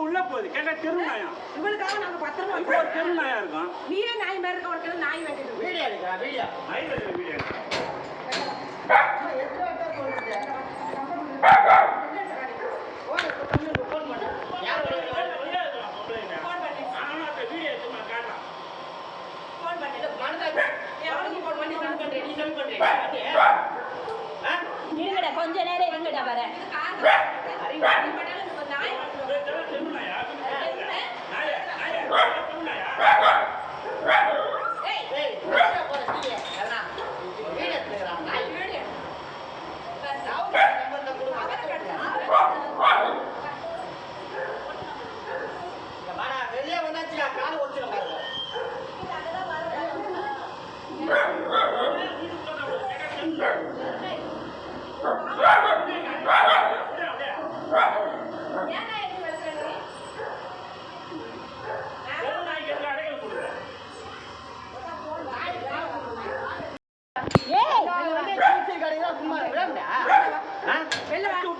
உள்ள போகுது கேட்டா தெருநாயம் இவளுக்காக நாங்க பத்திரமா இப்போ தெருநாயா இருக்கும். நீயே நாய் மாதிரி இருக்க உனக்கு நாய் வேண்டியது வீடியோ எடுக்கிறா வீடியோ வீடியோ கொஞ்ச நேரம் இருங்கடா வரேன். வெளியே வந்தாச்சுக்கா கால் ஒடிச்சிடும் பாருங்க.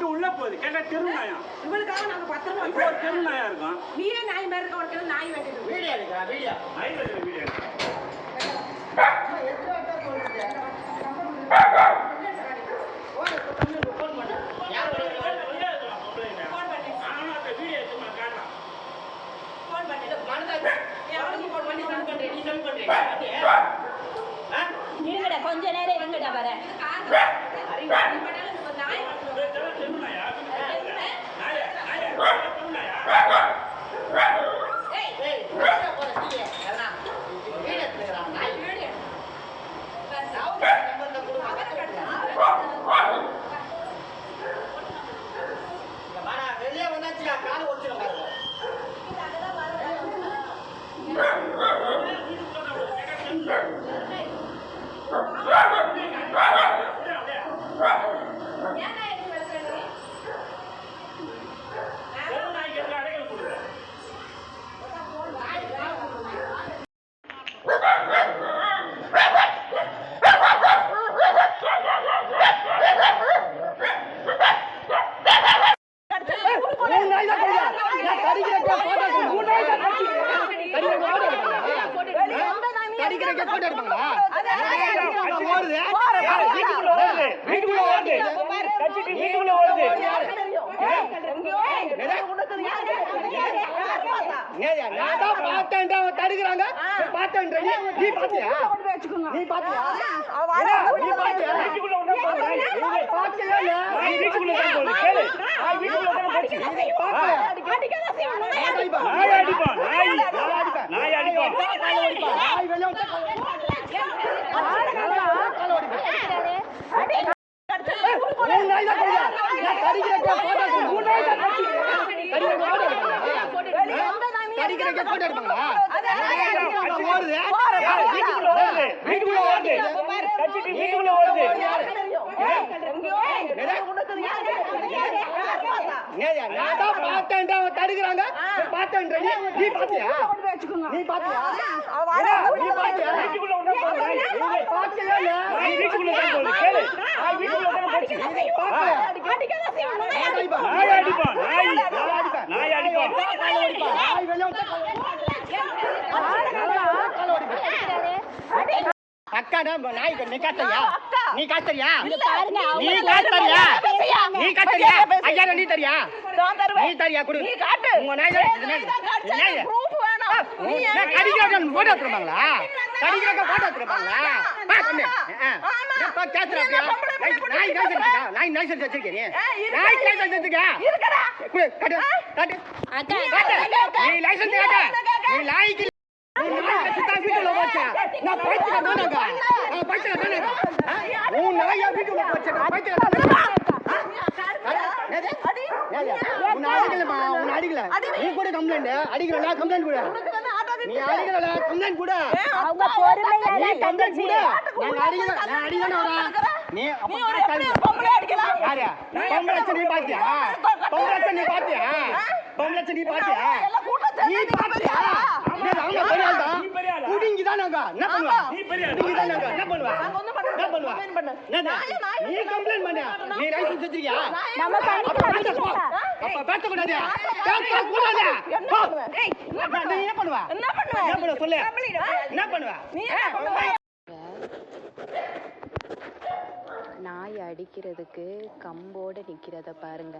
உள்ள போகுது கேட்டா தெருநாயம் இவளுக்காக நாங்க பத்திரமா இப்போ தெருநாயா இருக்கும். நீயே நாய் மாதிரி இருக்க உனக்கு நாய் வேண்டியது வீடியோ எடுக்கிறா வீடியோ வீடியோ இருங்கடா கொஞ்ச நேரம் இருங்கடா வரேன். வெளியே வந்தாச்சுக்கா கால் ஒடிச்சிடும் பாருங்க. அக்கா நாய் நீ காத்தறியா நீ காத்தறியா நீ காத்தறியா ஐயா நீ தரியா நீ தரியா குடு உங்க நாய் கடிக்கிறவங்க போட்டோ எடுத்துருப்பாங்களா கடிக்கிறவங்க போட்டோ எடுத்துருப்பாங்களா நாய் லைசன்ஸ் வச்சிருக்கேன் நாய் லைசன்ஸ் வச்சிருக்கா நீ லைசன்ஸ் நீ நாய்க்கு வீட்டுல போச்சா நான் பைத்தியம் உன் நாயா வீட்டுல போச்சா பைத்தியம் அடிக்கல நீ கூட கம்ப்ளைண்ட் அடிக்கல கம்ப்ளைண்ட் கூட நீ அடிக்கல கம்ப்ளைண்ட் கூட அவங்க பொறுமையா கம்ப்ளைண்ட் கூட நான் அடிக்கல வரா நீ பொம்பளை அடிக்கலாம் யாரு பொம்பளை நீ பாத்தியா பொம்பளை நீ பாத்தியா நீ பாத்தியா ஆமா பெரிய ஆளா நீ பெரிய ஆளா? புடிங்கி தான் நாங்க என்ன பண்ணுவா நீ பெரிய ஆளா? புடிங்கி தான் நாங்க என்ன பண்ணுவா நாங்க ஒண்ணும் பண்ண என்ன பண்ணுவா complaint பண்ணு. என்ன நீ கம்ப்ளைன்ட் பண்ணு நீ லைசென்ஸ் வச்சிருக்கியா நம்ம அப்ப பேச கூடாது பேச கூடாது என்ன பண்ணுவ? ஏய், நீ என்ன பண்ணுவா என்ன பண்ணுவ? என்ன பண்ணுவ சொல்லு என்ன பண்ணுவா நீ என்ன பண்ணுவ? நாய் அடிக்கிறதுக்கு கம்போடு நிக்கிறத பாருங்க.